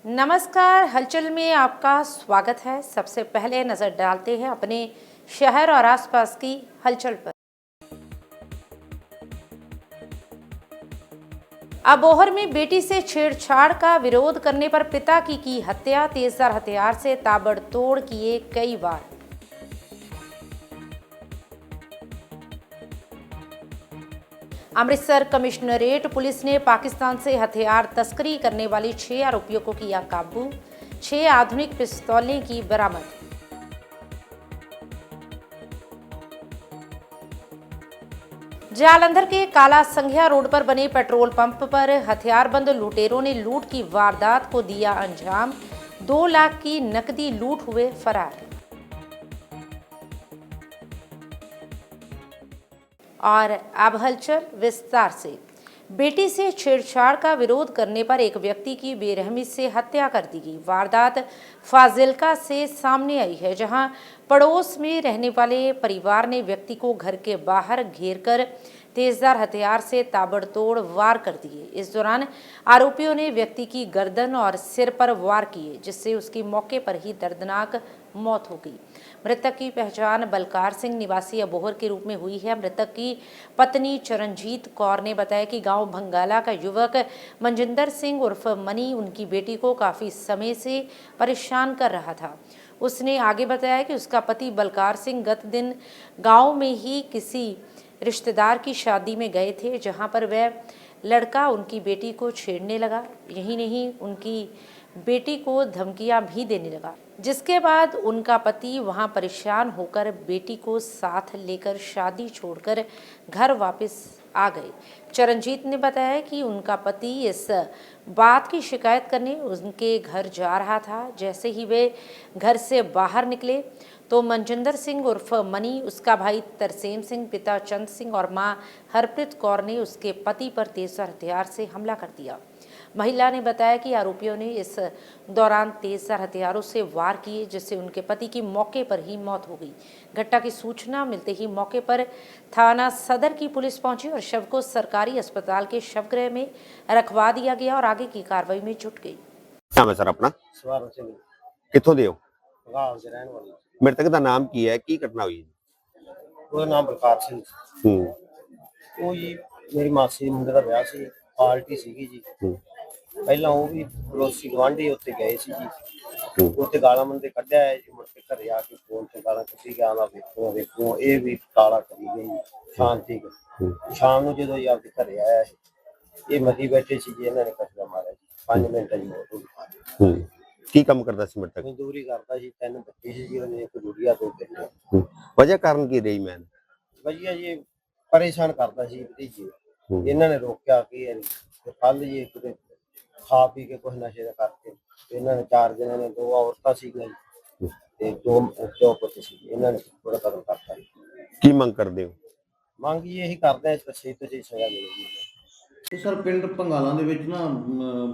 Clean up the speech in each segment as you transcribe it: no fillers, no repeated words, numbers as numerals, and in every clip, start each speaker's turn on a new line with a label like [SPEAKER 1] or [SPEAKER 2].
[SPEAKER 1] नमस्कार, हलचल में आपका स्वागत है। सबसे पहले नजर डालते हैं अपने शहर और आसपास की हलचल पर। अबोहर में बेटी से छेड़छाड़ का विरोध करने पर पिता की हत्या, तेजधार हथियार से ताबड़तोड़ किए कई वार। अमृतसर कमिश्नरेट पुलिस ने पाकिस्तान से हथियार तस्करी करने वाले 6 आरोपियों को किया काबू। 6 आधुनिक पिस्तौलें की बरामद। जालंधर के काला संघिया रोड पर बने पेट्रोल पंप पर हथियारबंद लुटेरों ने लूट की वारदात को दिया अंजाम। 2 लाख की नकदी लूट हुए फरार। और अब हलचल विस्तार से। बेटी से छेड़छाड़ का विरोध करने पर एक व्यक्ति की बेरहमी से हत्या कर दी गई। वारदात फाजिल्का से सामने आई है, जहां पड़ोस में रहने वाले परिवार ने व्यक्ति को घर के बाहर घेरकर तेजधार हथियार से ताबड़तोड़ वार कर दिए। इस दौरान आरोपियों ने व्यक्ति की गर्दन और सिर पर वार किए, जिससे उसकी मौके पर ही दर्दनाक मौत हो गई। मृतक की पहचान बलकार सिंह निवासी अबोहर के रूप में हुई है। मृतक की पत्नी चरणजीत कौर ने बताया कि गांव भंगाला का युवक मनजिंदर सिंह उर्फ मनी उनकी बेटी को काफी समय से परेशान कर रहा था। उसने आगे बताया कि उसका पति बलकार सिंह गत दिन गांव में ही किसी रिश्तेदार की शादी में गए थे, जहां पर वह लड़का उनकी बेटी को छेड़ने लगा। यही नहीं, उनकी बेटी को धमकियां भी देने लगा, जिसके बाद उनका पति वहां परेशान होकर बेटी को साथ लेकर शादी छोड़कर घर वापस आ गए। चरणजीत ने बताया कि उनका पति इस बात की शिकायत करने उनके घर जा रहा था। जैसे ही वे घर से बाहर निकले तो मनजिंदर सिंह उर्फ मनी, उसका भाई तरसेम सिंह, पिता चंद सिंह और मां हरप्रीत कौर ने उसके पति पर तेजधार हथियार से हमला कर दिया। महिला ने बताया कि आरोपियों ने इस दौरान तेजधार हथियारों से वार किए, जिससे उनके पति की मौके पर ही मौत हो गई। घटना की सूचना मिलते ही मौके पर थाना सदर की पुलिस पहुंची और शव को सरकारी अस्पताल के शवगृह में रखवा दिया गया और आगे की कार्रवाई में जुट गई।
[SPEAKER 2] नाम है सर अपना?
[SPEAKER 3] ਸਵਰਨ ਸਿੰਘ
[SPEAKER 2] कित्थों दे हो?
[SPEAKER 3] ਗਾਲ ਦੇ ਰਹਿਣ ਵਾਲੀ।
[SPEAKER 2] मृतक का नाम की है, की घटना हुई?
[SPEAKER 3] ਉਹਦਾ ਨਾਮ ਬਲਕਾਰ ਸਿੰਘ। ਉਹ ਜੀ ਮੇਰੀ ਮਾਸੀ ਦੇ ਮੁੰਡੇ ਦਾ ਵਿਆਹ ਸੀ, ਪਾਰਟੀ ਸੀਗੀ ਜੀ। ਪਹਿਲਾਂ ਉਹ ਵੀ ਪੜੋਸੀ ਗਵਾਂਢੀ ਉੱਤੇ ਗਏ ਸੀ ਜੀ। ਉੱਥੇ ਗਾਲਾਂ ਮੰਦੇ ਕੱਢਿਆ ਹੈ ਜੀ। ਮੁੜ ਕੇ ਘਰੇ ਆ ਕੇ ਫੋਨ ਤੇ ਗਾਲਾਂ ਕੱਢੀ ਗਿਆ, ਆਂਦਾ ਵੇਖੋ ਇਹ ਵੀ ਕਾਲਾ ਕਰੀ ਗਈ ਸ਼ਾਂਤੀ। ਸ਼ਾਮ ਨੂੰ ਜਦੋਂ ਜੀ ਆਪਦੇ ਘਰੇ ਆਇਆ ਇਹ ਮਤੀ ਬੈਠੇ ਸੀ ਜੀ, ਇਹਨਾਂ ਨੇ ਕਸਦਾ ਮਾਰਿਆ ਜੀ। 5 ਮਿੰਟਾਂ ਜੀ ਮੌਤ ਹੋ ਗਈ।
[SPEAKER 2] ਕੀ ਕੰਮ ਕਰਦਾ ਸੀ ਮ੍ਰਿਤਕ?
[SPEAKER 3] ਮਜ਼ਦੂਰੀ ਕਰਦਾ ਸੀ। 3 ਬੱਚੇ ਸੀ ਜੀ, ਉਹਨੇ ਇੱਕ ਗੁੜੀਆ 2 ਬੇਟੇ।
[SPEAKER 2] ਵਜ੍ਹਾ ਕਾਰਨ ਕੀ ਰਹੀ? ਮੈਂ
[SPEAKER 3] ਵਧੀਆ ਜੀ ਪਰੇਸ਼ਾਨ ਕਰਦਾ ਸੀ ਭਤੀਜੇ। ਇਹਨਾਂ ਨੇ ਰੋਕਿਆ ਕਿ ਕੱਲ ਜੀ ਕਿਤੇ ਖਾ ਪੀ ਕੇ ਕੁਛ ਨਸ਼ੇ ਦਾ ਕਰਕੇ ਇਹਨਾਂ ਨੇ 4 ਜਣਿਆਂ ਨੇ, 2 ਔਰਤਾਂ ਸੀਗੀਆਂ ਤੇ 2 ਪੁੱਤ ਸੀ। ਇਹਨਾਂ ਨੇ ਥੋੜਾ ਕਦਮ ਕਰਤਾ।
[SPEAKER 2] ਕੀ ਮੰਗ ਕਰਦੇ ਹੋ?
[SPEAKER 3] ਮੰਗ ਜੀ ਇਹੀ ਕਰਦੇ ਆ ਸਹੀ ਤੋਂ ਸਹੀ ਸਜ਼ਾ ਮਿਲੇਗੀ।
[SPEAKER 4] ਇਹ ਸਰ ਪਿੰਡ ਭੰਗਾਲਾਂ ਦੇ ਵਿੱਚ ਨਾ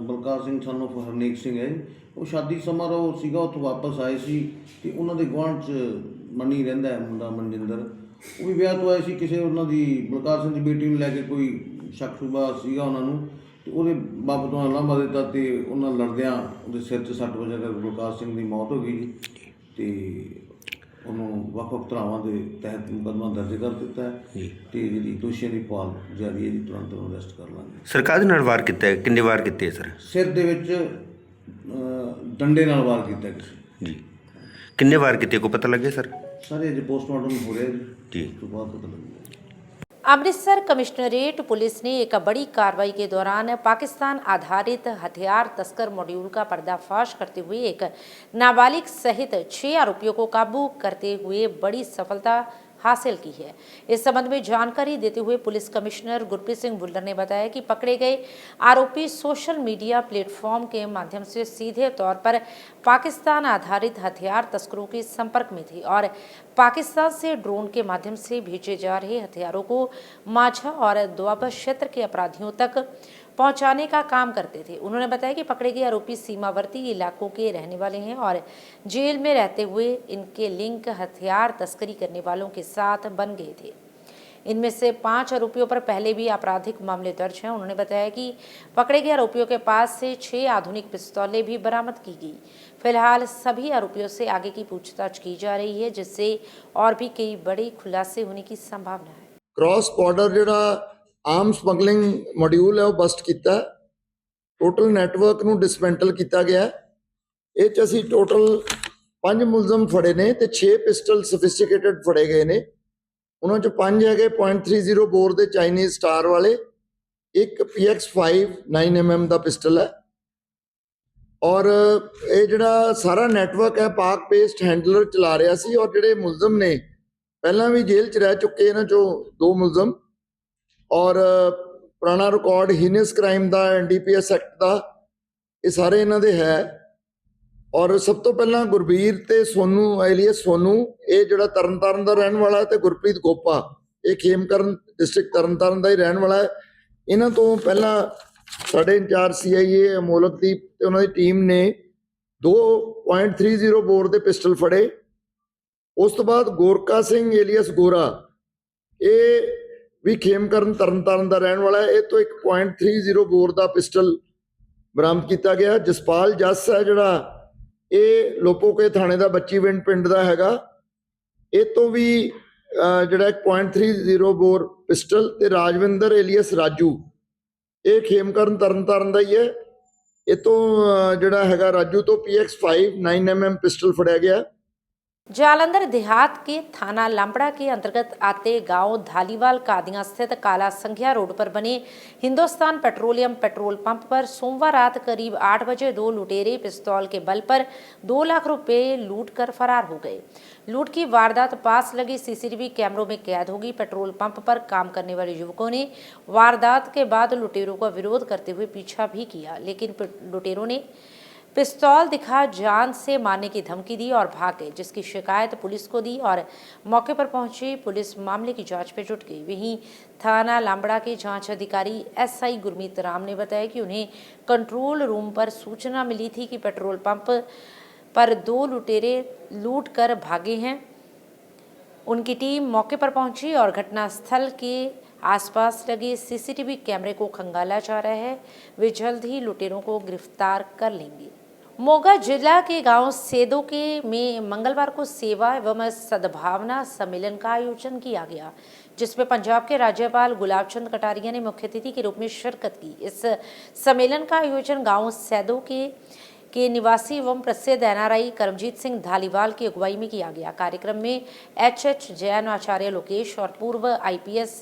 [SPEAKER 4] ਬਲਕਾਰ ਸਿੰਘ ਸਾਨੂੰ ਹਰਨੇਕ ਸਿੰਘ ਹੈ, ਉਹ ਸ਼ਾਦੀ ਸਮਾਰੋਹ ਸੀਗਾ, ਉੱਥੋਂ ਵਾਪਸ ਆਏ ਸੀ ਤੇ ਉਹਨਾਂ ਦੇ ਗੁਆਂਢ 'ਚ ਮਨੀ ਰਹਿੰਦਾ ਹੈ ਮੁੰਡਾ ਮਨਜਿੰਦਰ। ਉਹ ਵੀ ਵਿਆਹ ਤੋਂ ਆਏ ਸੀ। ਕਿਸੇ ਉਹਨਾਂ ਦੀ ਬਲਕਾਰ ਸਿੰਘ ਦੀ ਬੇਟੀ ਨੂੰ ਲੈ ਕੇ ਕੋਈ ਸ਼ੱਕ ਸ਼ੁਬਾ ਸੀਗਾ ਉਹਨਾਂ ਨੂੰ, ਤੇ ਉਹਦੇ ਬਾਪ ਤੋਂ ਲਾਂਭਾ ਦਿੱਤਾ ਤੇ ਉਹਨਾਂ ਲੜਦਿਆਂ ਉਹਦੇ ਸਿਰ 'ਚ ਸੱਟ ਵਜ੍ਹਾ ਕਰਕੇ ਬਲਕਾਰ ਸਿੰਘ ਦੀ ਮੌਤ ਹੋ ਗਈ ਜੀ। ਤੇ ਉਹਨੂੰ ਵੱਖ-ਵੱਖ ਧਾਰਾਵਾਂ ਦੇ ਤਹਿਤ ਮੁਕੱਦਮਾ ਦਰਜ ਕਰ ਦਿੱਤਾ ਹੈ ਤੇ ਜਿਹੜੀ ਦੋਸ਼ੀਆਂ ਦੀ ਭਾਲ ਜਾਰੀ ਹੈ ਜੀ। ਤੁਰੰਤ ਉਹਨੂੰ ਅਰੈਸਟ ਕਰ ਲਾਂਗੇ।
[SPEAKER 2] ਸਰਕਾਰ ਦੇ ਨਾਲ ਵਾਰ ਕੀਤਾ ਹੈ? ਕਿੰਨੇ ਵਾਰ ਕੀਤੇ ਸਰ?
[SPEAKER 4] ਸਿਰ ਦੇ ਵਿੱਚ ਡੰਡੇ ਨਾਲ ਵਾਰ ਕੀਤਾ ਕਿਸੇ
[SPEAKER 2] ਜੀ। ਕਿੰਨੇ ਵਾਰ ਕੀਤੇ ਕੋ ਪਤਾ ਲੱਗੇ ਸਰ?
[SPEAKER 4] ਸਾਰੇ ਅਜੇ ਪੋਸਟਮਾਰਟਮ ਹੋ ਰਿਹਾ
[SPEAKER 2] जी।
[SPEAKER 4] ਉਸ ਤੋਂ ਬਾਅਦ ਪਤਾ ਲੱਗੇਗਾ।
[SPEAKER 1] अमृतसर कमिश्नरेट पुलिस ने एक बड़ी कार्रवाई के दौरान पाकिस्तान आधारित हथियार तस्कर मॉड्यूल का पर्दाफाश करते हुए एक नाबालिग सहित 6 आरोपियों को काबू करते हुए बड़ी सफलता हासिल की है। इस संबंध में जानकारी देते हुए पुलिस कमिश्नर गुरप्रीत सिंह भुल्लर ने बताया कि पकड़े गए आरोपी सोशल मीडिया प्लेटफॉर्म के माध्यम से सीधे तौर पर पाकिस्तान आधारित हथियार तस्करों के संपर्क में थे और पाकिस्तान से ड्रोन के माध्यम से भेजे जा रहे हथियारों को माझा और दोआबा क्षेत्र के अपराधियों तक पहुंचाने का काम करते थे। उन्होंने बताया कि पकड़े गए आरोपी सीमावर्ती इलाकों के रहने वाले हैं और जेल में रहते हुए इनके लिंक हथियार तस्करी करने वालों के साथ बन गए थे। इनमें से 5 आरोपियों पर पहले भी आपराधिक मामले दर्ज हैं। उन्होंने बताया कि पकड़े गए आरोपियों के पास से 6 आधुनिक पिस्तौलें भी बरामद की गई। फिलहाल सभी आरोपियों से आगे की पूछताछ की जा रही है, जिससे और भी कई बड़े खुलासे होने की संभावना है।
[SPEAKER 5] क्रॉस बॉर्डर ਜਿਹੜਾ ਆਮ ਸਮਗਲਿੰਗ ਮੋਡਿਊਲ ਹੈ ਉਹ ਬਸਟ ਕੀਤਾ। ਟੋਟਲ ਨੈਟਵਰਕ ਨੂੰ ਡਿਸਮੈਂਟਲ ਕੀਤਾ ਗਿਆ। ਇਹ ਚ ਅਸੀਂ ਟੋਟਲ 5 ਮੁਲਜ਼ਮ ਫੜੇ ਨੇ ਤੇ 6 ਪਿਸਟਲ ਸੋਫਿਸਟੀਕੇਟਡ ਫੜੇ ਗਏ ਨੇ। ਉਹਨਾਂ ਚ 5 ਹੈਗੇ .30 ਬੋਰ ਦੇ ਚਾਈਨੀਜ਼ ਸਟਾਰ ਵਾਲੇ, ਇੱਕ PX5 9mm ਦਾ ਪਿਸਟਲ ਹੈ। ਔਰ ਇਹ ਜਿਹੜਾ ਸਾਰਾ ਨੈਟਵਰਕ ਹੈ ਪਾਕ ਪੇਸਟ ਹੈਂਡਲਰ ਚਲਾ ਰਿਹਾ ਸੀ। ਔਰ ਜਿਹੜੇ ਮੁਲਜ਼ਮ ਨੇ ਪਹਿਲਾਂ ਵੀ ਜੇਲ੍ਹ 'ਚ ਰਹਿ ਚੁੱਕੇ ਇਹਨਾਂ ਚੋਂ 2 ਮੁਲਜ਼ਮ, ਔਰ ਪੁਰਾਣਾ ਰਿਕਾਰਡ ਹੀਨਸ ਕ੍ਰਾਈਮ ਦਾ NDPS ਐਕਟ ਦਾ, ਇਹ ਸਾਰੇ ਇਹਨਾਂ ਦੇ ਹੈ। ਔਰ ਸਭ ਤੋਂ ਪਹਿਲਾਂ ਗੁਰਬੀਰ ਤੇ ਸੋਨੂ ਐਲੀਅਸ ਸੋਨੂ, ਇਹ ਜਿਹੜਾ ਤਰਨਤਾਰਨ ਦਾ ਰਹਿਣ ਵਾਲਾ ਹੈ, ਤੇ ਗੁਰਪ੍ਰੀਤ ਗੋਪਾ ਇਹ ਖੇਮਕਰਨ ਡਿਸਟ੍ਰਿਕਟ ਤਰਨਤਾਰਨ ਦਾ ਹੀ ਰਹਿਣ ਵਾਲਾ ਹੈ। ਇਹਨਾਂ ਤੋਂ ਪਹਿਲਾਂ ਸਾਡੇ ਇੰਚਾਰਜ CIA ਅਮੋਲਕਦੀਪ ਤੇ ਉਹਨਾਂ ਦੀ ਟੀਮ ਨੇ 2.30 ਬੋਰ ਦੇ ਪਿਸਟਲ ਫੜੇ। ਉਸ ਤੋਂ ਬਾਅਦ ਗੋਰਕਾ ਸਿੰਘ ਏਲੀਅਸ ਗੋਰਾ, ਇਹ ਵੀ ਖੇਮਕਰਨ ਤਰਨਤਾਰਨ ਦਾ ਰਹਿਣ ਵਾਲਾ ਹੈ। ਇਹ ਤੋਂ 1.30 ਬੋਰ ਦਾ ਪਿਸਟਲ ਬਰਾਮਦ ਕੀਤਾ ਗਿਆ। ਜਸਪਾਲ ਜੱਸ ਹੈ ਜਿਹੜਾ, ਇਹ ਲੋਪੋਕੇ ਥਾਣੇ ਦਾ ਬੱਚੀਵਿੰਡ ਪਿੰਡ ਦਾ ਹੈਗਾ। ਇਹ ਤੋਂ ਵੀ ਜਿਹੜਾ 1.30 ਬੋਰ ਪਿਸਟਲ, ਤੇ ਰਾਜਵਿੰਦਰ ਏਲੀਅਸ ਰਾਜੂ, ਇਹ ਖੇਮਕਰਨ ਤਰਨਤਾਰਨ ਦਾ ਹੀ ਹੈ। ਇਹ ਤੋਂ ਜਿਹੜਾ ਹੈਗਾ ਰਾਜੂ ਤੋਂ PX5 9mm पिस्टल फड़िया गया।
[SPEAKER 1] जालंधर देहात के थाना लांबड़ा के अंतर्गत आते गांव धालीवाल कादियां स्थित काला संघिया रोड पर बने हिंदुस्तान पेट्रोलियम पेट्रोल पंप पर सोमवार रात करीब 8 बजे 2 लुटेरे पिस्तौल के बल पर 2 लाख रुपए लूट कर फरार हो गए। लूट की वारदात पास लगे CCTV कैमरों में कैद होगी। पेट्रोल पंप पर काम करने वाले युवकों ने वारदात के बाद लुटेरों का विरोध करते हुए पीछा भी किया, लेकिन लुटेरों ने पिस्तौल दिखा जान से मारने की धमकी दी और भाग गए, जिसकी शिकायत पुलिस को दी और मौके पर पहुंची पुलिस मामले की जांच में जुट गई। वहीं थाना लांबड़ा के जांच अधिकारी SI गुरमीत राम ने बताया कि उन्हें कंट्रोल रूम पर सूचना मिली थी कि पेट्रोल पंप पर 2 लुटेरे लूट कर भागे हैं। उनकी टीम मौके पर पहुंची और घटनास्थल के आसपास लगे CCTV कैमरे को खंगाला जा रहा है। वे जल्द ही लुटेरों को गिरफ्तार कर लेंगे। मोगा जिला के गांव सेदो के में मंगलवार को सेवा एवं सद्भावना सम्मेलन का आयोजन किया गया, जिसमें पंजाब के राज्यपाल गुलाब चंद कटारिया ने मुख्य अतिथि के रूप में शिरकत की। इस सम्मेलन का आयोजन गांव सेदो के निवासी एवं प्रसिद्ध NRI करमजीत सिंह धालीवाल की अगुवाई में किया गया। कार्यक्रम में HH जैन, आचार्य लोकेश और पूर्व IPS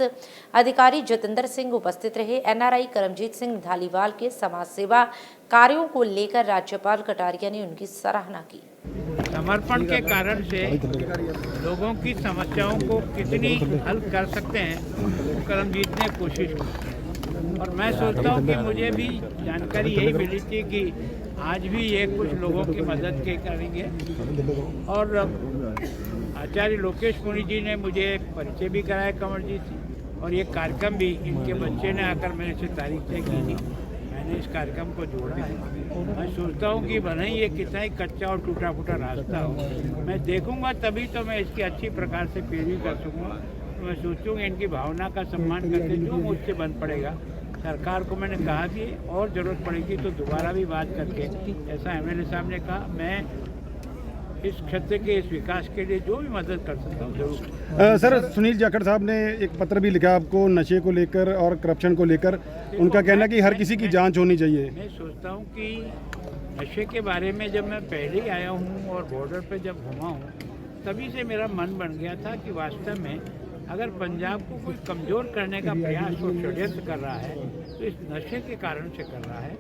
[SPEAKER 1] अधिकारी जतिंदर सिंह उपस्थित रहे। NRI करमजीत सिंह धालीवाल के समाज सेवा कार्यों को लेकर राज्यपाल कटारिया ने उनकी सराहना की।
[SPEAKER 6] समर्पण के कारण से लोगों की समस्याओं को कितनी हल कर सकते हैं, करमजीत ने कोशिश की। और मैं सोचता हूँ कि मुझे भी जानकारी यही मिली थी कि आज भी ये कुछ लोगों की मदद के करेंगे। और आचार्य लोकेश मुनि जी ने मुझे एक परिचय भी कराया कंवरजीत जी, और ये कार्यक्रम भी इनके बच्चे ने आकर मेरे से तारीख तय की थी। मैंने इस कार्यक्रम को जोड़ा है। मैं सोचता हूँ कि भले ही ये कितना ही कच्चा और टूटा फूटा रास्ता हो, मैं देखूंगा तभी तो मैं इसकी अच्छी प्रकार से पैरवी कर सकूँगा। तो मैं सोचूंगा इनकी भावना का सम्मान करके जो मुझसे बन पड़ेगा। सरकार को मैंने कहा कि और ज़रूरत पड़ेगी तो दोबारा भी बात करके, ऐसा MLA साहब ने कहा, मैं इस क्षेत्र के इस विकास के लिए जो भी मदद कर सकता हूँ जरूर।
[SPEAKER 7] सर, सुनील जाखड़ साहब ने एक पत्र भी लिखा आपको नशे को लेकर और करप्शन को लेकर। उनका कहना कि हर किसी की जांच होनी चाहिए।
[SPEAKER 6] मैं सोचता हूँ कि नशे के बारे में जब मैं पहले ही आया हूँ और बॉर्डर पर जब घुमा हूँ, तभी से मेरा मन बन गया था कि वास्तव में अगर पंजाब को कोई कमज़ोर करने का प्रयास और षड्यंत्र कर रहा है तो इस नशे के कारण से कर रहा है।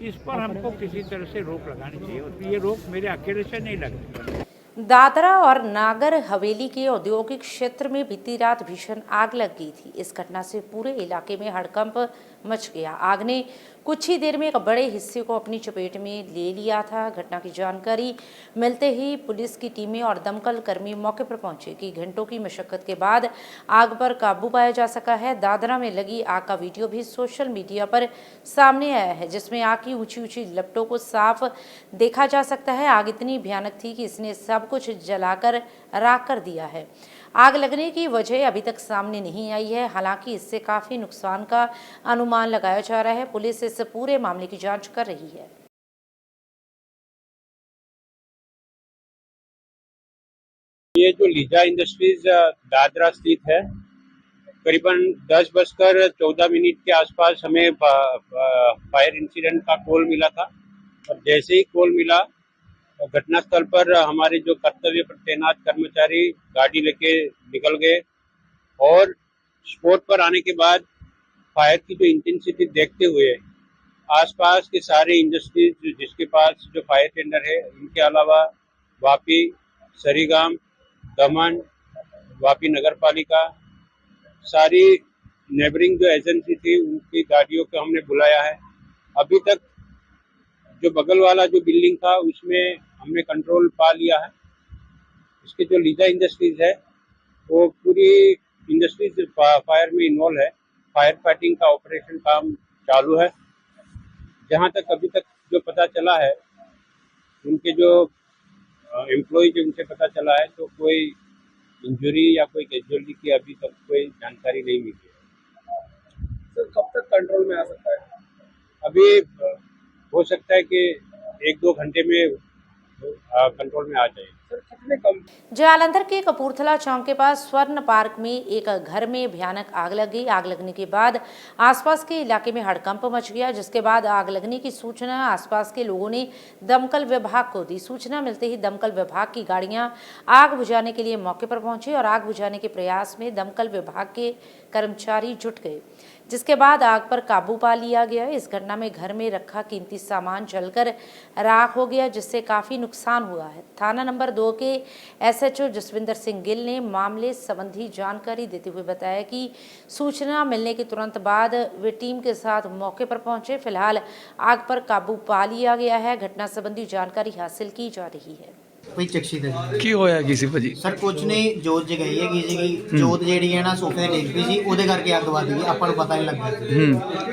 [SPEAKER 6] इस पर हमको किसी तरह से रोक लगानी चाहिए, और ये रोक मेरे अकेले से नहीं लगती।
[SPEAKER 1] दादरा और नागर हवेली के औद्योगिक क्षेत्र में बीती रात भीषण आग लग गई थी। इस घटना से पूरे इलाके में हड़कंप मच गया। आग ने कुछ ही देर में एक बड़े हिस्से को अपनी चपेट में ले लिया था। घटना की जानकारी मिलते ही पुलिस की टीमें और दमकल कर्मी मौके पर पहुंचे कि घंटों की मशक्कत के बाद आग पर काबू पाया जा सका है। दादरा में लगी आग का वीडियो भी सोशल मीडिया पर सामने आया है, जिसमें आग की ऊंची ऊंची लपटों को साफ देखा जा सकता है। आग इतनी भयानक थी कि इसने सब कुछ जलाकर राख कर दिया है। आग लगने की वजह अभी तक सामने नहीं आई है। हालांकि इससे काफी नुकसान का अनुमान लगाया जा रहा है। पुलिस इस पूरे मामले की जांच कर रही है।
[SPEAKER 6] ये जो लीजा इंडस्ट्रीज दादरा स्थित है, करीबन 10:14 के आसपास हमें फायर इंसिडेंट का कॉल मिला था और जैसे ही कॉल मिला घटनास्थल पर हमारे जो कर्तव्य पर तैनात कर्मचारी गाड़ी लेके निकल गए और स्पॉट पर आने के बाद फायर की जो इंटेंसिटी देखते हुए आसपास के सारे इंडस्ट्रीज जिसके पास जो फायर टेंडर है, इनके अलावा वापी, सरीगाम, दमन, वापी नगर पालिका, सारी नेबरिंग जो एजेंसी थी उनकी गाड़ियों को हमने बुलाया है। अभी तक जो बगल वाला जो बिल्डिंग था उसमें हमने कंट्रोल पा लिया है। इसके जो लीजा इंडस्ट्रीज है वो पूरी इंडस्ट्रीज फायर में इन्वॉल्व है। फायर फाइटिंग का ऑपरेशन काम चालू है। जहां तक अभी तक जो पता चला है, उनके जो एम्प्लॉयज उनसे पता चला है तो कोई इंजरी या कोई कैजुअलिटी की अभी तक कोई जानकारी नहीं मिली है। सर कब तक कंट्रोल में आ सकता है? अभी हो सकता है कि 1-2 घंटे में कंट्रोल में आ जाए। सर कितने कम
[SPEAKER 1] जालंधर के कपूरथला चौक के पास स्वर्ण पार्क में एक घर में भयानक आग लग गई। आग लगने के बाद आसपास के इलाके में हड़कंप मच गया, जिसके बाद आग लगने की सूचना आसपास के लोगों ने दमकल विभाग को दी। सूचना मिलते ही दमकल विभाग की गाड़ियां आग बुझाने के लिए मौके पर पहुंची और आग बुझाने के प्रयास में दमकल विभाग के कर्मचारी जुट गए, जिसके बाद आग पर काबू पा लिया गया। इस घटना में घर में रखा कीमती सामान जलकर राख हो गया, जिससे काफी नुकसान हुआ है। थाना नंबर 2 के SHO जसविंदर सिंह गिल ने मामले संबंधी जानकारी देते हुए बताया कि सूचना मिलने के तुरंत बाद वे टीम के साथ मौके पर पहुंचे। फिलहाल आग पर काबू पा लिया गया है। घटना संबंधी जानकारी हासिल की जा रही है।
[SPEAKER 8] ਕੋਈ ਚੱਕਸ਼ੀ ਦਾ
[SPEAKER 9] ਕੀ ਹੋਇਆ ਕੀ ਸੀ ਭਾਜੀ?
[SPEAKER 8] ਸਰ ਕੁਝ ਨਹੀਂ, ਜੋਤ ਜਗਾਈ ਹੈਗੀ ਸੀਗੀ। ਜੋਤ ਜਿਹੜੀ ਹੈ ਨਾ ਸੋਫੇ ਤੇ ਡਿੱਗ ਪਈ ਸੀ, ਉਹਦੇ ਕਰਕੇ ਅੱਗ ਵੱਧ ਗਈ। ਆਪਾਂ ਨੂੰ ਪਤਾ ਨਹੀਂ ਲੱਗਾ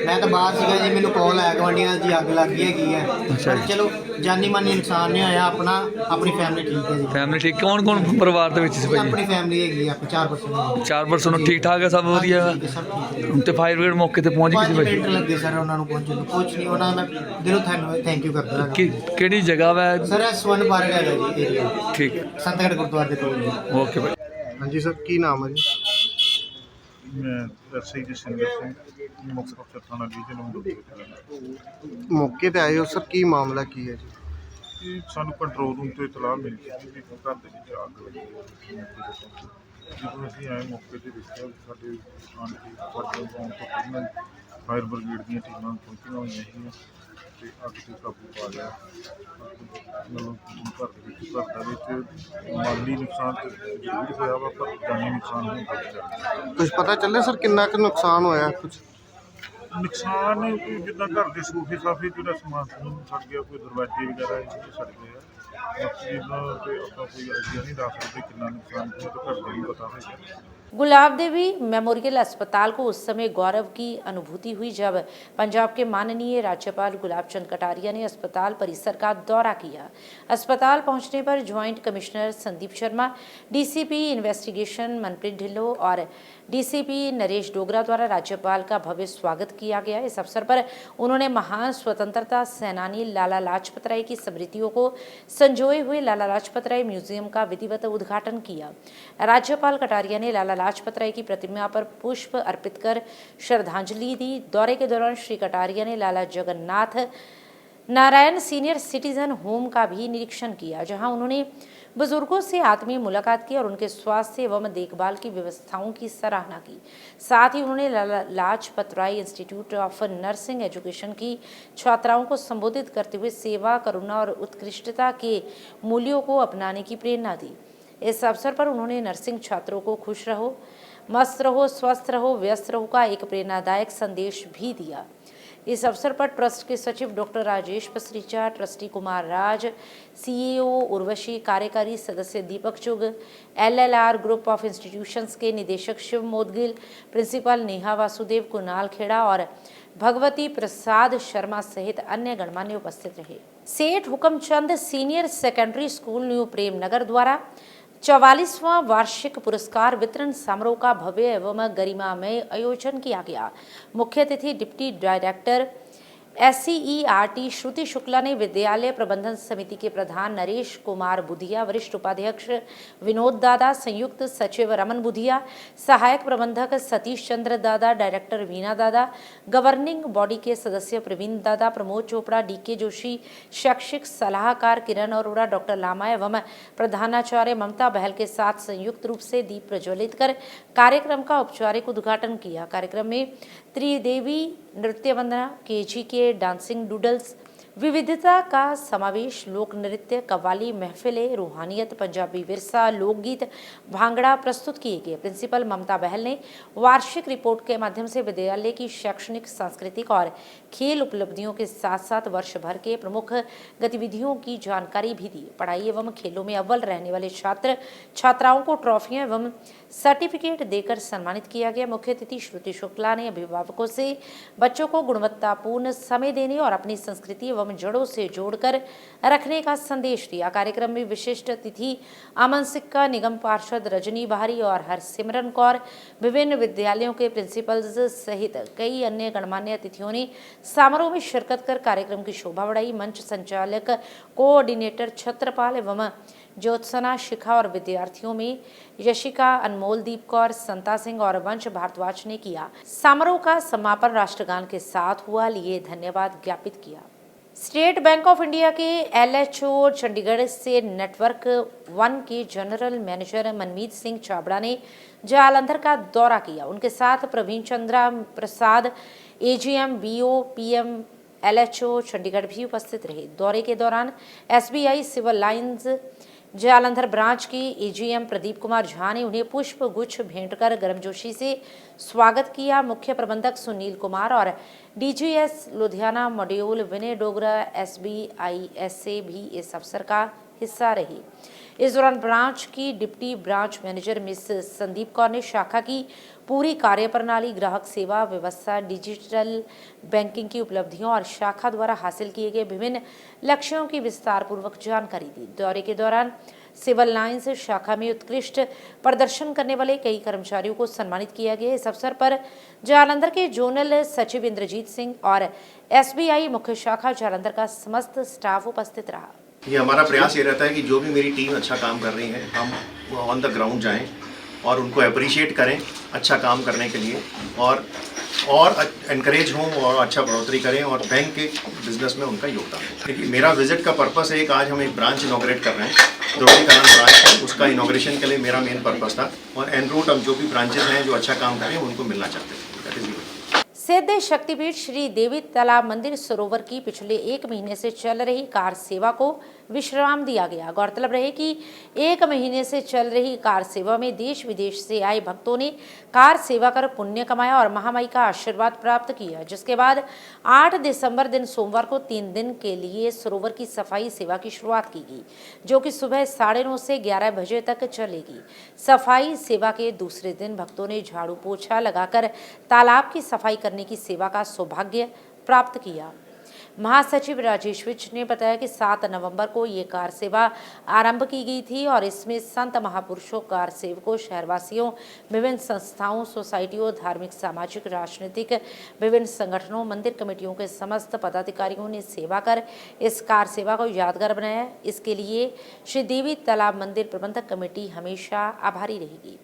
[SPEAKER 8] ਮੈਂ ਤਾਂ ਬਾਹਰ ਸੀਗਾ ਜੀ, ਮੈਨੂੰ ਕਾਲ ਆਇਆ ਗਵਾਂਢੀਆਂ ਦੀ ਅੱਗ ਲੱਗ ਗਈ ਹੈਗੀ ਹੈ। ਪਰ ਚਲੋ ਜਾਨੀ ਮਾਨੀ ਨੁਕਸਾਨ ਨਹੀਂ ਹੋਇਆ। ਆਪਣੀ ਫੈਮਿਲੀ ਠੀਕ ਹੈ ਜੀ।
[SPEAKER 9] ਫੈਮਿਲੀ ਠੀਕ? ਕੌਣ ਕੌਣ ਪਰਿਵਾਰ ਦੇ ਵਿੱਚ ਸੀ ਭਾਜੀ?
[SPEAKER 8] ਆਪਣੀ ਫੈਮਿਲੀ ਹੈਗੀ ਆ, 4%।
[SPEAKER 9] 4% ਠੀਕ ਠਾਕ ਹੈ, ਸਭ ਵਧੀਆ ਵਾ?
[SPEAKER 8] ਸਭ ਠੀਕ ਹੈ।
[SPEAKER 9] ਤੇ ਫਾਇਰ ਬ੍ਰਿਗੇਡ ਮੌਕੇ ਤੇ ਪਹੁੰਚ ਗਈ ਸੀ
[SPEAKER 8] 5
[SPEAKER 9] ਭਾਜੀ?
[SPEAKER 8] ਮਿੰਟ ਲੱਗੇ ਸਰ ਉਹਨਾਂ ਨੂੰ ਪਹੁੰਚਣ ਨੂੰ। ਕੁਝ ਨਹੀਂ, ਉਹਨਾਂ ਦਾ ਮੈਂ ਦਿਲੋਂ ਥੈਂਕ ਯੂ ਕਰਦਾ ਹਾਂ।
[SPEAKER 9] ਕਿਹੜੀ ਜਗ੍ਹਾ ਵਾ?
[SPEAKER 8] ਸਰ ਇਹ ਸਵਰਨ ਪਾਰਕ ਹੈਗਾ ਜੀ ਏਰੀਆ,
[SPEAKER 9] ਠੀਕ ਹੈ,
[SPEAKER 8] ਸੰਤਗੜ੍ਹ ਗੁਰਦੁਆਰੇ ਦੇ ਕੋਲ ਜੀ।
[SPEAKER 9] ਓਕੇ ਭਾਈ।
[SPEAKER 10] ਹਾਂਜੀ ਸਰ, ਕੀ ਨਾਮ ਹੈ ਜੀ? ਮੈਂ SI ਜਸਵਿੰਦਰ ਸਿੰਘ, ਮੁੱਖ ਅਫਸਰ ਥਾਣਾ ਡੀਜਨ ਨੰਬਰ। ਮੌਕੇ ਤੇ ਆਏ ਹੋ ਸਰ, ਕੀ ਮਾਮਲਾ ਕੀ ਹੈ ਜੀ? ਸਾਨੂੰ ਕੰਟਰੋਲ ਰੂਮ ਤੋਂ ਇਤਲਾਹ ਮਿਲੀ ਸੀ ਕਿ ਘਰ ਦੇ ਵਿੱਚ ਅੱਗ ਲੱਗੀ ਹੈ। ਜਦੋਂ ਅਸੀਂ ਆਏ ਮੌਕੇ ਤੇ ਦੇਖਿਆ ਸਾਡੇ ਆਣ ਕੇ ਫਾਇਰ ਤੋਂ ਫਾਇਰ ਬ੍ਰਿਗੇਡ ਦੀਆਂ ਟੀਮਾਂ ਪਹੁੰਚੀਆਂ ਹੋਈਆਂ ਸੀਗੀਆਂ ਤੇ ਅੱਗ ਤੇ ਕਾਬੂ ਪਾ ਲਿਆ। ਮਤਲਬ ਘਰ ਦੇ ਵਿੱਚ ਮਾਲੀ ਨੁਕਸਾਨ ਤਾਂ ਜ਼ਰੂਰ ਹੋਇਆ ਵਾ, ਪਰ ਜਾਨੀ ਨੁਕਸਾਨ ਨਹੀਂ ਹੋਇਆ। ਕੁਝ ਪਤਾ ਚੱਲਿਆ ਸਰ ਕਿੰਨਾ ਕੁ ਨੁਕਸਾਨ ਹੋਇਆ? ਕੁਝ ਨੁਕਸਾਨ ਜਿੱਦਾਂ ਘਰ ਦੇ ਸੋਫੇ ਸਾਫੇ ਜਿਹੜਾ ਸਮਾਨ ਸੜ ਗਿਆ, ਕੋਈ ਦਰਵਾਜ਼ੇ ਵਗੈਰਾ ਸੜ ਗਏ ਆ। ਬਾਕੀ ਇਹਨਾਂ ਤੇ ਆਪਾਂ ਕੋਈ ਆਈਡੀਆ ਨਹੀਂ ਦੱਸ ਸਕਦੇ ਕਿੰਨਾ ਨੁਕਸਾਨ ਹੋਇਆ, ਤਾਂ ਘਰ ਦੇ ਨੂੰ ਪਤਾ ਹੋਏਗਾ।
[SPEAKER 1] गुलाब देवी मेमोरियल अस्पताल को उस समय गौरव की अनुभूति हुई जब पंजाब के माननीय राज्यपाल गुलाब चंद कटारिया ने अस्पताल परिसर का दौरा किया। अस्पताल पहुंचने पर joint commissioner Sandeep Sharma, DCP investigation Manpreet Dhillon और DCP नरेश डोगरा द्वारा राज्यपाल का भव्य स्वागत किया गया। इस अवसर पर उन्होंने महान स्वतंत्रता सेनानी लाला लाजपत राय की स्मृतियों को संजोए हुए लाला लाजपत राय म्यूजियम का विधिवत उद्घाटन किया। राज्यपाल कटारिया ने लाला लाजपत राय की प्रतिमा पर पुष्प अर्पित कर श्रद्धांजलि दी। दौरे के दौरान श्री कटारिया ने Lala Jagannath Narayan senior citizen home का भी निरीक्षण किया, जहां उन्होंने बुजुर्गों से आत्मीय मुलाकात की और उनके स्वास्थ्य एवं देखभाल की व्यवस्थाओं की सराहना की। साथ ही उन्होंने Lala Lajpat Rai institute of nursing education की छात्राओं को संबोधित करते हुए सेवा, करुणा और उत्कृष्टता के मूल्यों को अपनाने की प्रेरणा दी। इस अवसर पर उन्होंने नर्सिंग छात्रों को खुश रहो, मस्त रहो, स्वस्थ रहो, व्यस्त रहो का एक प्रेरणादायक संदेश भी दिया। इस अवसर पर ट्रस्ट के सचिव doctor Rajesh Pasricha, trustee Kumar Raj, CEO Urvashi, कार्यकारी सदस्य दीपक चुग, LLR ग्रुप ऑफ इंस्टीट्यूशंस के निदेशक शिव मोदगिल, प्रिंसिपल नेहा वासुदेव, कुणाल खेड़ा और भगवती प्रसाद शर्मा सहित अन्य गणमान्य उपस्थित रहे। सेठ Hukamchand senior secondary school new Premnagar द्वारा 44वां वार्षिक पुरस्कार वितरण समारोह का भव्य एवं गरिमामय आयोजन किया गया। मुख्य अतिथि डिप्टी डायरेक्टर SCERT श्रुति शुक्ला ने विद्यालय प्रबंधन समिति के प्रधान नरेश कुमार बुधिया, वरिष्ठ उपाध्यक्ष विनोद दादा, संयुक्त सचिव रमन बुधिया, सहायक प्रबंधक सतीश चंद्र दादा, डायरेक्टर वीना दादा, गवर्निंग बॉडी के सदस्य प्रवीण दादा, प्रमोद चोपड़ा, DK जोशी, शैक्षिक सलाहकार किरण अरोड़ा, डॉक्टर लामा एवं प्रधानाचार्य ममता बहल के साथ संयुक्त रूप से दीप प्रज्वलित कर कार्यक्रम का औपचारिक उद्घाटन किया। कार्यक्रम में त्रिदेवी नृत्य वंदना, KG के डांसिंग डूडल्स, विविधता का समावेश, लोक नृत्य, कव्वाली महफिलें, रूहानियत, पंजाबी विरसा, लोकगीत, भांगड़ा प्रस्तुत किए गए। प्रिंसिपल ममता बहल ने वार्षिक रिपोर्ट के माध्यम से विद्यालय की शैक्षणिक, सांस्कृतिक और खेल उपलब्धियों के साथ साथ वर्ष भर के प्रमुख गतिविधियों की जानकारी भी दी। पढ़ाई एवं खेलों में अव्वल रहने वाले छात्र छात्राओं को ट्रॉफियां एवं सर्टिफिकेट देकर सम्मानित किया गया। मुख्य अतिथि श्रुति शुक्ला ने अभिभावकों से बच्चों को गुणवत्तापूर्ण समय देने और अपनी संस्कृति एवं जड़ों से जोड़कर रखने का संदेश दिया। कार्यक्रम में विशिष्ट अतिथि अमन सिक्का, निगम पार्षद रजनी बहारी और हरसिमरन कौर, विभिन्न विद्यालयों के प्रिंसिपल्स सहित कई अन्य गणमान्य अतिथियों ने समारोह में शिरकत कर कार्यक्रम की शोभा बढ़ाई। मंच संचालक कोऑर्डिनेटर छत्रपाल एवं ज्योत्सना शिखा और विद्यार्थियों में यशिका, अनमोल, दीप कौर, संता सिंह और वंश भारद्वाज ने किया। समारोह का समापन राष्ट्रगान के साथ हुआ। लिए धन्यवाद ज्ञापित किया। स्टेट बैंक ऑफ इंडिया के LHO चंडीगढ़ से नेटवर्क 1 के जनरल मैनेजर मनमीत सिंह छाबड़ा ने जालंधर का दौरा किया। उनके साथ प्रवीण चंद्रा प्रसाद, AGM, BO, PM, LHO Chandigarh भी उपस्थित रहे। दौरे के दौरान SBI civil lines Jalandhar branch के AGM प्रदीप कुमार झा ने उन्हें पुष्प गुच्छ भेंट कर गर्मजोशी से स्वागत किया। मुख्य प्रबंधक सुनील कुमार और DGS लुधियाना मॉड्यूल विनय डोगरा SBI SA भी इस अवसर का हिस्सा रही। इस दौरान ब्रांच की deputy branch manager miss Sandeep Kaur ने शाखा की पूरी कार्यप्रणाली, ग्राहक सेवा व्यवस्था, डिजिटल बैंकिंग की उपलब्धियों और शाखा द्वारा हासिल किए गए विभिन्न लक्ष्यों की विस्तार पूर्वक जानकारी दी। दौरे के दौरान सिविल लाइंस शाखा में उत्कृष्ट प्रदर्शन करने वाले कई कर्मचारियों को सम्मानित किया गया। इस अवसर पर जालंधर के जोनल सचिव इंद्रजीत सिंह और SBI मुख्य शाखा जालंधर का समस्त स्टाफ उपस्थित रहा।
[SPEAKER 11] ये हमारा प्रयास ये रहता है कि जो भी मेरी टीम अच्छा काम कर रही है, हम ऑन द ग्राउंड जाएं और उनको अप्रिशिएट करें अच्छा काम करने के लिए, और एनकरेज हों और अच्छा बढ़ोतरी करें और बैंक के बिजनेस में उनका योगदान हो। देखिए, मेरा विजिट का पर्पस है, एक आज हम एक ब्रांच इनॉग्रेट कर रहे हैं, द्रौपदी कलान ब्रांच है, उसका इनॉग्रेशन के लिए मेरा मेन पर्पस था, और एन रूट हम जो भी ब्रांचेस हैं जो अच्छा काम करें उनको मिलना चाहते हैं। दैट इज
[SPEAKER 1] सिद्ध शक्तिपीठ श्री देवी तालाब मंदिर सरोवर की पिछले 1 महीने से चल रही कार सेवा को विश्राम दिया गया। गौरतलब रहे कि 1 महीने से चल रही कार सेवा में देश विदेश से आए भक्तों ने कार सेवा कर पुण्य कमाया और महामाई का आशीर्वाद प्राप्त किया, जिसके बाद 8 दिसंबर दिन सोमवार को 3 दिन के लिए सरोवर की सफाई सेवा की शुरुआत की गई, जो कि सुबह 9:30 से 11 बजे तक चलेगी। सफाई सेवा के दूसरे दिन भक्तों ने झाड़ू पोछा लगाकर तालाब की सफाई करने की सेवा का सौभाग्य प्राप्त किया। महासचिव राजेश विज ने बताया कि 7 नवंबर को ये कार सेवा आरंभ की गई थी और इसमें संत महापुरुषों, कार सेवकों, शहरवासियों, विभिन्न संस्थाओं, सोसाइटियों, धार्मिक, सामाजिक, राजनीतिक विभिन्न संगठनों, मंदिर कमेटियों के समस्त पदाधिकारियों ने सेवा कर इस कार सेवा को यादगार बनाया। इसके लिए श्री देवी तालाब मंदिर प्रबंधक कमेटी हमेशा आभारी रहेगी।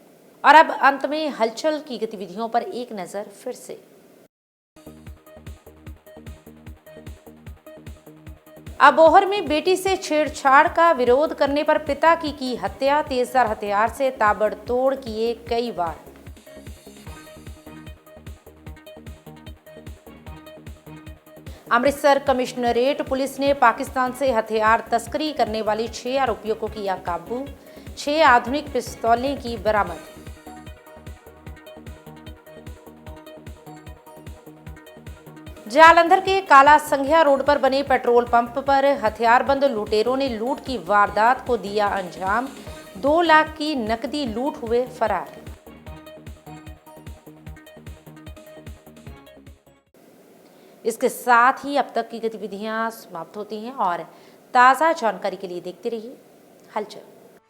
[SPEAKER 1] और अब अंत में हलचल की गतिविधियों पर एक नजर फिर से। अबोहर में बेटी से छेड़छाड़ का विरोध करने पर पिता की हत्या, तेजधार हथियार से ताबड़तोड़ किए कई वार। अमृतसर कमिश्नरेट पुलिस ने पाकिस्तान से हथियार तस्करी करने वाली 6 आरोपियों को किया काबू, 6 आधुनिक पिस्तौलें की बरामद। जालंधर के काला संघिया रोड पर बने पेट्रोल पंप पर हथियारबंद लुटेरों ने लूट की वारदात को दिया अंजाम, 2 लाख की नकदी लूट हुए फरार। इसके साथ ही अब तक की गतिविधियां समाप्त होती हैं और ताज़ा जानकारी के लिए देखते रहिए हलचल।